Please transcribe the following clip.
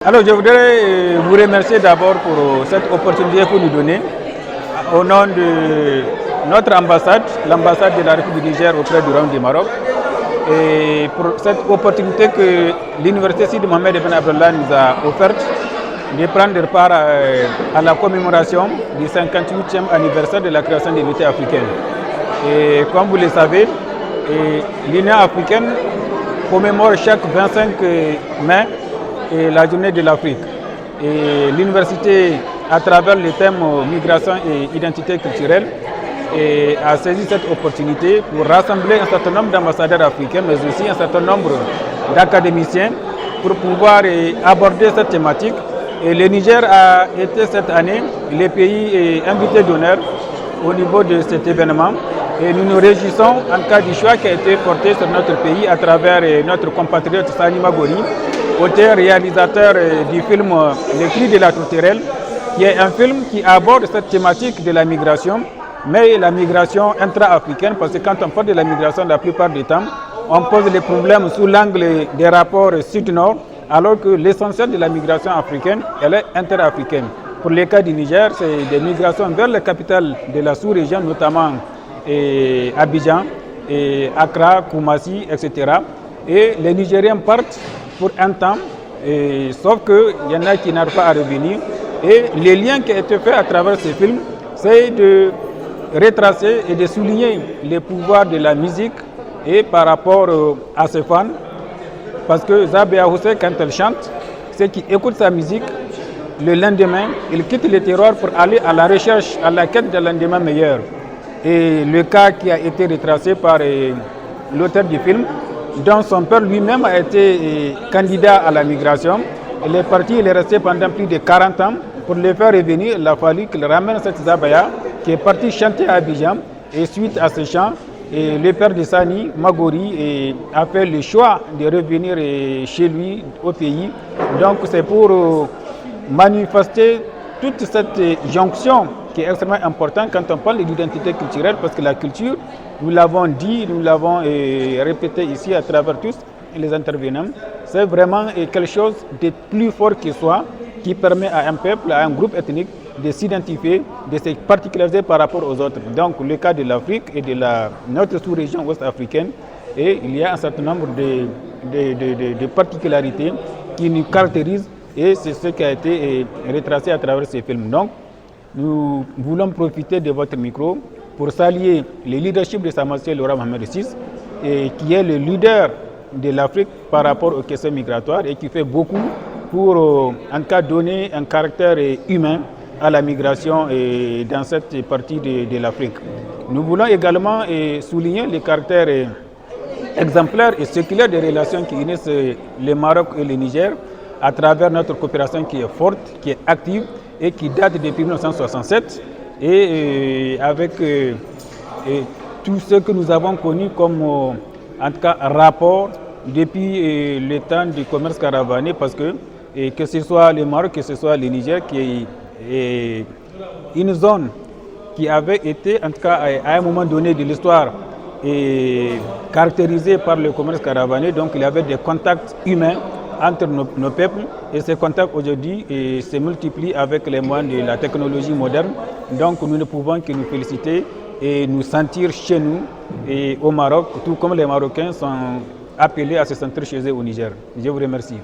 Alors je voudrais vous remercier d'abord pour cette opportunité que vous nous donnez au nom de notre ambassade, l'ambassade de la République du Niger auprès du Royaume du Maroc, et pour cette opportunité que l'Université Sidi Mohamed Ibn Abdallah nous a offerte de prendre part à la commémoration du 58e anniversaire de la création de l'unité africaine. Et comme vous le savez, l'Union africaine commémore chaque 25 mai la journée de l'Afrique. Et l'université, à travers le thème migration et identité culturelle, a saisi cette opportunité pour rassembler un certain nombre d'ambassadeurs africains, mais aussi un certain nombre d'académiciens pour pouvoir aborder cette thématique. Et le Niger a été cette année le pays invité d'honneur au niveau de cet événement. Et nous nous réjouissons en cas du choix qui a été porté sur notre pays à travers notre compatriote Sani Magori, auteur réalisateur du film Les Cris de la Tourterelle, qui est un film qui aborde cette thématique de la migration, mais la migration intra-africaine, parce que quand on parle de la migration, la plupart du temps, on pose les problèmes sous l'angle des rapports sud-nord, alors que l'essentiel de la migration africaine, elle est inter-africaine. Pour le cas du Niger, c'est des migrations vers les capitales de la sous-région, notamment Abidjan, Accra, Koumassi, etc. Et les Nigériens partent pour un temps, sauf qu'il y en a qui n'arrivent pas à revenir. Et les liens qui ont été faits à travers ces films, c'est de retracer et de souligner les pouvoirs de la musique et par rapport à ses fans. Parce que Zabia Houssé, quand elle chante, ceux qui écoutent sa musique, le lendemain, ils quittent le terroir pour aller à la recherche, à la quête d'un lendemain meilleur. Et le cas qui a été retracé par l'auteur du film, dont son père lui-même a été candidat à la migration. Il est parti, il est resté pendant plus de 40 ans. Pour le faire revenir, il a fallu qu'il ramène cette Zabaya qui est parti chanter à Abidjan. Et suite à ce chant, le père de Sani, Magori, a fait le choix de revenir chez lui, au pays. Donc c'est pour manifester toute cette jonction qui est extrêmement importante quand on parle d'identité culturelle, parce que la culture, nous l'avons dit, nous l'avons répété ici à travers tous les intervenants, c'est vraiment quelque chose de plus fort que soi, qui permet à un peuple, à un groupe ethnique de s'identifier, de se particulariser par rapport aux autres. Donc le cas de l'Afrique et de notre sous-région ouest-africaine, et il y a un certain nombre de particularités qui nous caractérisent, et c'est ce qui a été retracé à travers ces films. Donc, nous voulons profiter de votre micro pour saluer le leadership de Sa Majesté le roi Mohamed VI, qui est le leader de l'Afrique par rapport aux questions migratoires et qui fait beaucoup pour en cas donner un caractère humain à la migration dans cette partie de l'Afrique. Nous voulons également souligner le caractère exemplaire et séculaire des relations qui unissent le Maroc et le Niger à travers notre coopération qui est forte, qui est active et qui date depuis 1967 et avec tout ce que nous avons connu comme en tout cas rapport depuis le temps du commerce caravané, parce que ce soit le Maroc, que ce soit le Niger, qui est une zone qui avait été en tout cas à un moment donné de l'histoire caractérisée par le commerce caravané, donc il y avait des contacts humains entre nos peuples, et ces contacts aujourd'hui se multiplient avec les moyens de la technologie moderne. Donc nous ne pouvons que nous féliciter et nous sentir chez nous et au Maroc, tout comme les Marocains sont appelés à se sentir chez eux au Niger. Je vous remercie.